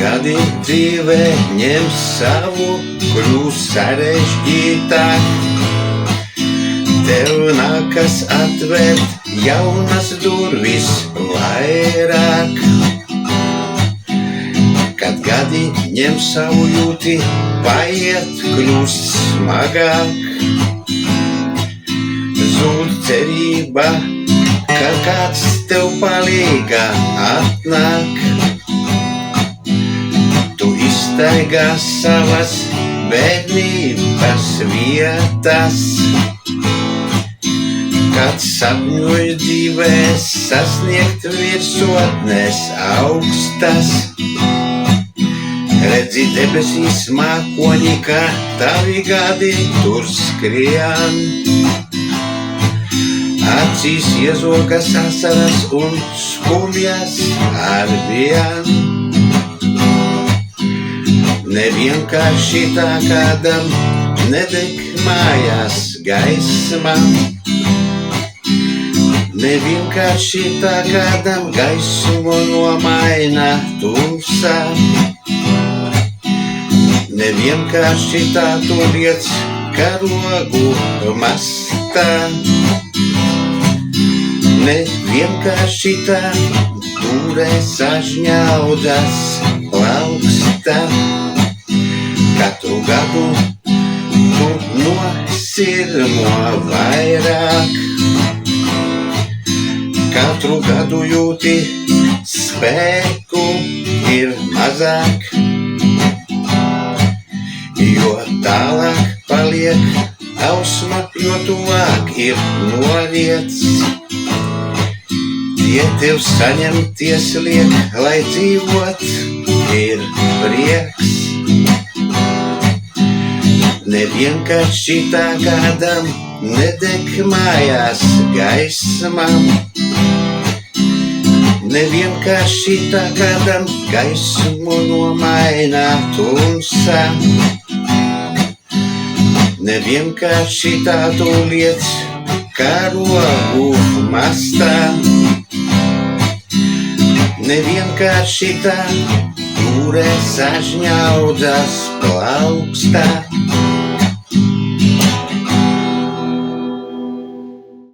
Gadi dzīvē ņem savu, kļūst sarežģītāk. Tev nākas atvērt jaunas durvis vairāk. Kad gadi ņem savu jūti, paiet kļūst smagāk. Zūd cerība, ka kāds tev palīgā atnāk. Tu iztaigā savas bērnības vietas, kad sapņoju dzīvē sasniegt virsotnes augstas. Redzi debesīs mākoņi, kā tavi gadi tur skrien. Acīs iezogas asaras un skumjas arvien. Nevienkārši tā kādam nedeg mājās gaisma. Nevienkārši tā kādam gaismu nomaina tumsa. Nevienkārši tā tu liec karogu mastā. Nevienkārši tā būrē sažņaudas plauksta. Katru gadu tu nosirmo vairāk. Katru gadu jūti spēku ir mazāk. Jo tālāk paliek ausma, jo tuvāk ir noriets. Tie tev saņemties liek, lai dzīvot ir prieks. Nevienkārši tā kādam nedeg mājās gaisma. Nevienkārši tā kādam gaismu nomaina tumsa. Nevienkārši tā tu liec karogu mastā. Nevienkārši tā būrē sažņaudas plaukstā.